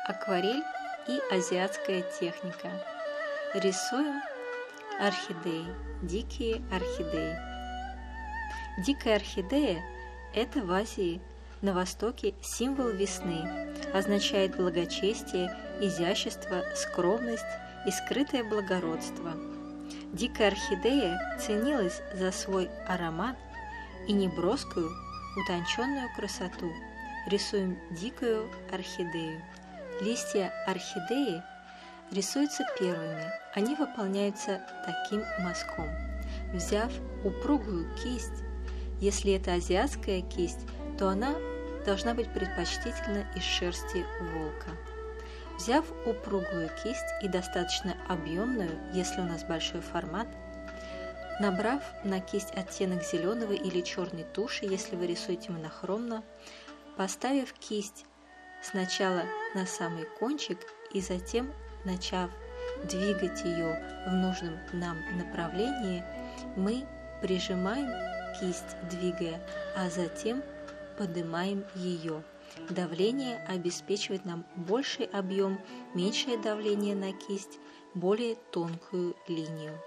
акварель и азиатская техника. Рисуем орхидеи, дикие орхидеи. Дикая орхидея – это в Азии, на Востоке, символ весны, означает благочестие, изящество, скромность и скрытое благородство. Дикая орхидея ценилась за свой аромат и неброскую, утонченную красоту. Рисуем дикую орхидею. Листья орхидеи рисуются первыми. Они выполняются таким мазком. Взяв упругую кисть, если это азиатская кисть, то она должна быть предпочтительна из шерсти волка. Взяв упругую кисть и достаточно объемную, если у нас большой формат, набрав на кисть оттенок зеленого или черной туши, если вы рисуете монохромно, поставив кисть сначала на самый кончик и затем, начав двигать ее в нужном нам направлении, мы прижимаем кисть, двигая, а затем поднимаем ее. Давление обеспечивает нам больший объем, меньшее давление на кисть, более тонкую линию.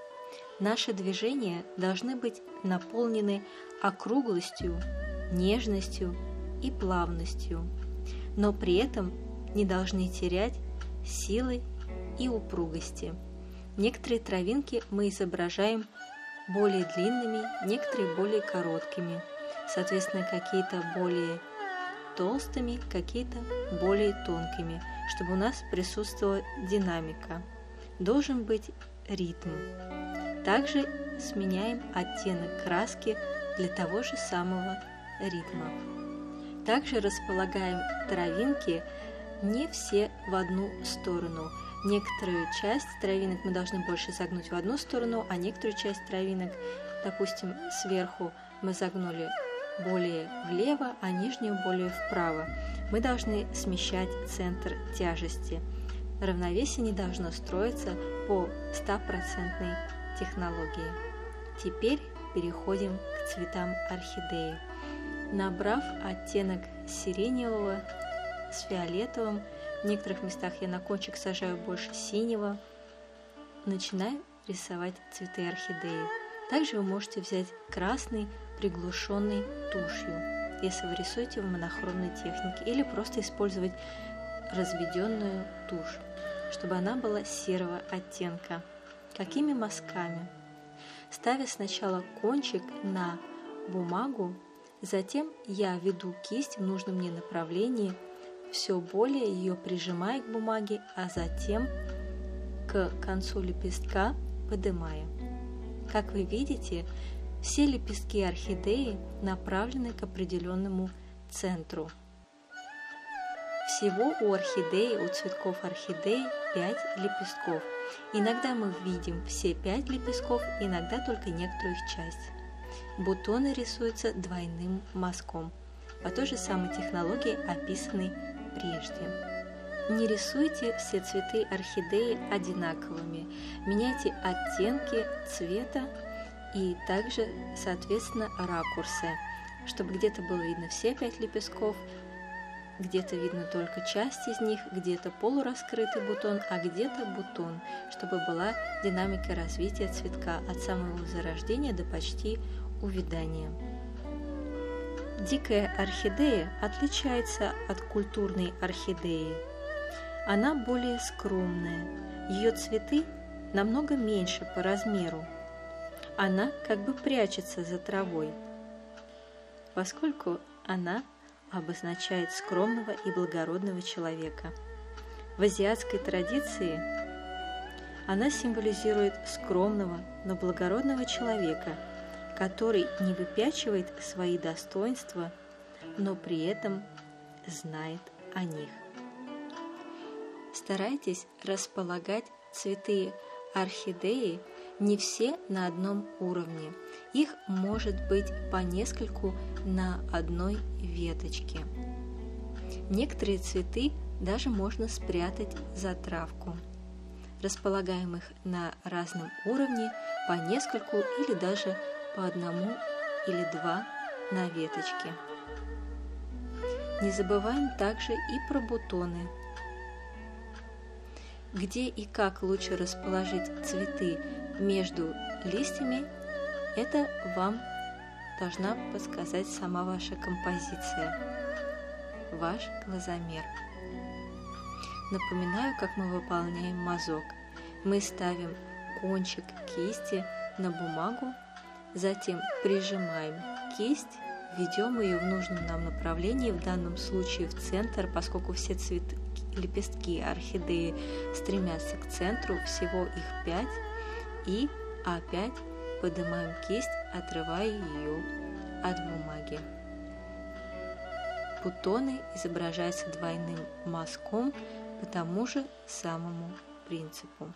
Наши движения должны быть наполнены округлостью, нежностью и плавностью, но при этом не должны терять силы и упругости. Некоторые травинки мы изображаем более длинными, некоторые более короткими, соответственно, какие-то более толстыми, какие-то более тонкими, чтобы у нас присутствовала динамика. Должен быть ритм. Также сменяем оттенок краски для того же самого ритма. Также располагаем травинки не все в одну сторону. Некоторую часть травинок мы должны больше загнуть в одну сторону, а некоторую часть травинок, допустим, сверху мы загнули более влево, а нижнюю более вправо. Мы должны смещать центр тяжести. Равновесие не должно строиться по 100% технологии. Теперь переходим к цветам орхидеи. Набрав оттенок сиреневого с фиолетовым, в некоторых местах я на кончик сажаю больше синего, начинаю рисовать цветы орхидеи. Также вы можете взять красный, приглушенный тушью, если вы рисуете в монохромной технике, или просто использовать разведенную тушь, чтобы она была серого оттенка. Какими мазками? Ставя сначала кончик на бумагу, затем я веду кисть в нужном мне направлении, все более ее прижимая к бумаге, а затем к концу лепестка поднимая. Как вы видите, все лепестки орхидеи направлены к определенному центру. Всего у орхидеи, у цветков орхидеи 5 лепестков. Иногда мы видим все 5 лепестков, иногда только некоторую их часть. Бутоны рисуются двойным мазком, по той же самой технологии, описанной прежде. Не рисуйте все цветы орхидеи одинаковыми, меняйте оттенки цвета и также, соответственно, ракурсы, чтобы где-то было видно все 5 лепестков, где-то видно только часть из них, где-то полураскрытый бутон, а где-то бутон, чтобы была динамика развития цветка от самого зарождения до почти увядания. Дикая орхидея отличается от культурной орхидеи. Она более скромная, ее цветы намного меньше по размеру. Она как бы прячется за травой, поскольку она обозначает скромного и благородного человека. В азиатской традиции она символизирует скромного, но благородного человека, который не выпячивает свои достоинства, но при этом знает о них. Старайтесь располагать цветы орхидеи не все на одном уровне. Их может быть по нескольку на одной веточке. Некоторые цветы даже можно спрятать за травку. Располагаем их на разном уровне, по нескольку или даже по одному или два на веточке. Не забываем также и про бутоны. Где и как лучше расположить цветы между листьями, это вам должна подсказать сама ваша композиция, ваш глазомер. Напоминаю, как мы выполняем мазок. Мы ставим кончик кисти на бумагу, затем прижимаем кисть, ведем ее в нужном нам направлении, в данном случае в центр, поскольку все лепестки орхидеи стремятся к центру, всего их 5, и опять поднимаем кисть, отрывая ее от бумаги. Бутоны изображаются двойным мазком по тому же самому принципу.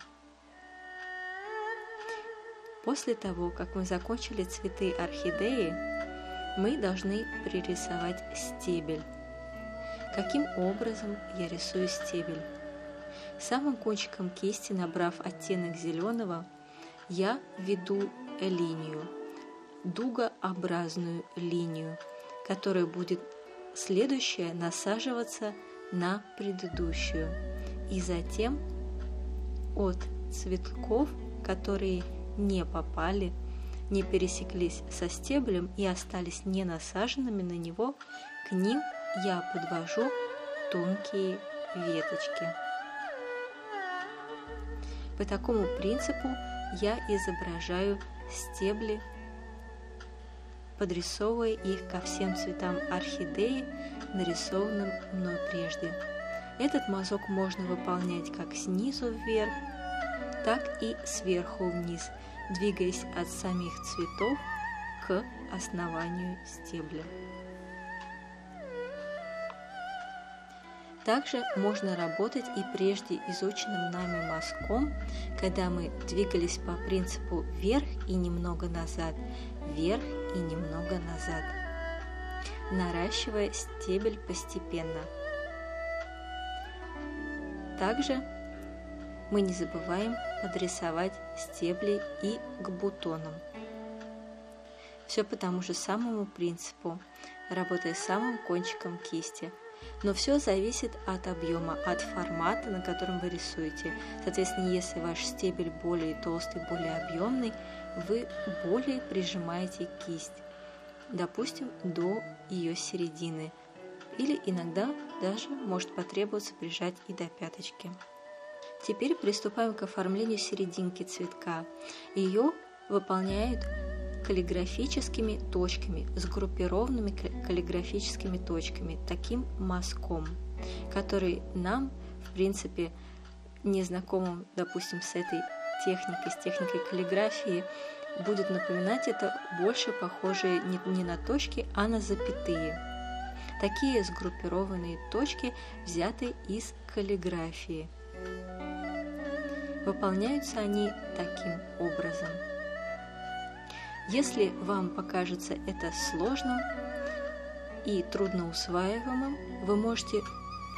После того, как мы закончили цветы орхидеи, мы должны пририсовать стебель. Каким образом я рисую стебель? Самым кончиком кисти, набрав оттенок зеленого, я веду линию, дугообразную линию, которая будет следующая насаживаться на предыдущую. И затем от цветков, которые не попали, не пересеклись со стеблем и остались не насаженными на него, к ним я подвожу тонкие веточки. По такому принципу я изображаю стебли, подрисовывая их ко всем цветам орхидеи, нарисованным мной прежде. Этот мазок можно выполнять как снизу вверх, так и сверху вниз, двигаясь от самих цветов к основанию стебля. Также можно работать и прежде изученным нами мазком, когда мы двигались по принципу вверх и немного назад, вверх и немного назад, наращивая стебель постепенно. Также мы не забываем подрисовать стебли и к бутонам. Все по тому же самому принципу, работая самым кончиком кисти. Но все зависит от объема, от формата, на котором вы рисуете. Соответственно, если ваш стебель более толстый, более объемный, вы более прижимаете кисть, допустим, до ее середины. Или иногда даже может потребоваться прижать и до пяточки. Теперь приступаем к оформлению серединки цветка. Ее выполняют каллиграфическими точками, сгруппированными каллиграфическими точками, таким мазком, который нам, в принципе, незнакомым, допустим, с этой техникой, с техникой каллиграфии, будет напоминать это больше похожие не на точки, а на запятые. Такие сгруппированные точки взяты из каллиграфии. Выполняются они таким образом. Если вам покажется это сложным и трудноусваиваемым, вы можете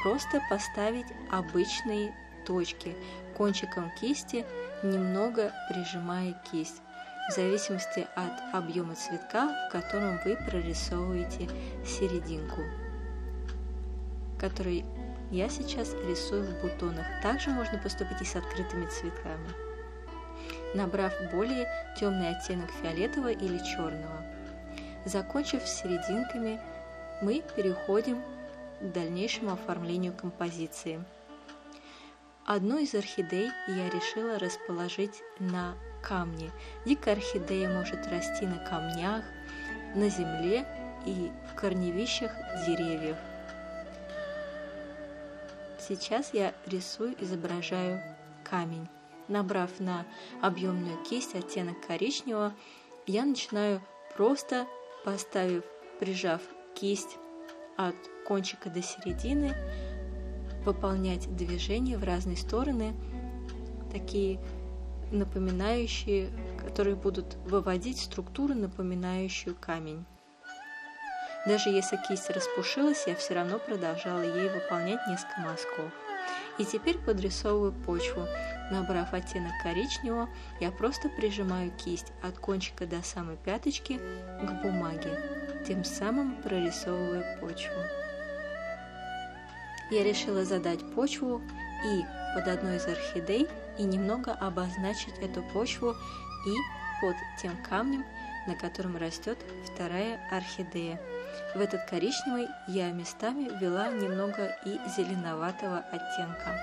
просто поставить обычные точки, кончиком кисти немного прижимая кисть, в зависимости от объема цветка, в котором вы прорисовываете серединку, который я сейчас рисую в бутонах. Также можно поступить и с открытыми цветками, набрав более темный оттенок фиолетового или черного. Закончив с серединками, мы переходим к дальнейшему оформлению композиции. Одну из орхидей я решила расположить на камне. Дикая орхидея может расти на камнях, на земле и в корневищах деревьев. Сейчас я изображаю камень. Набрав на объемную кисть оттенок коричневого, я начинаю просто, прижав кисть от кончика до середины, выполнять движения в разные стороны, такие напоминающие, которые будут выводить структуру, напоминающую камень. Даже если кисть распушилась, я все равно продолжала ей выполнять несколько мазков. И теперь подрисовываю почву. Набрав оттенок коричневого, я просто прижимаю кисть от кончика до самой пяточки к бумаге, тем самым прорисовывая почву. Я решила задать почву И под одной из орхидей и немного обозначить эту почву и под тем камнем, на котором растет вторая орхидея. В этот коричневый я местами ввела немного и зеленоватого оттенка,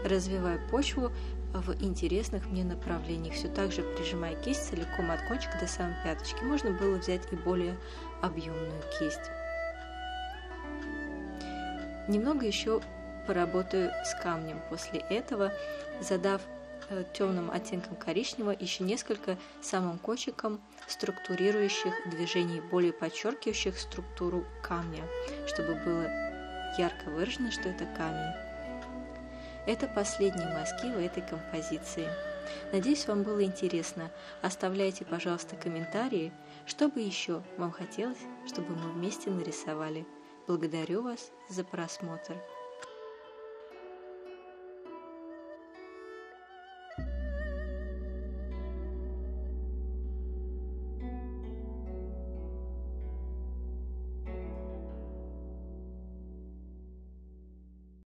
развивая почву в интересных мне направлениях, все так же прижимая кисть целиком от кончика до самой пяточки. Можно было взять и более объемную кисть. Немного еще поработаю с камнем. После этого, задав темным оттенком коричневого еще несколько самым кончиком структурирующих движений, более подчеркивающих структуру камня, чтобы было ярко выражено, что это камень. Это последние мазки в этой композиции. Надеюсь, вам было интересно. Оставляйте, пожалуйста, комментарии, что бы еще вам хотелось, чтобы мы вместе нарисовали. Благодарю вас за просмотр.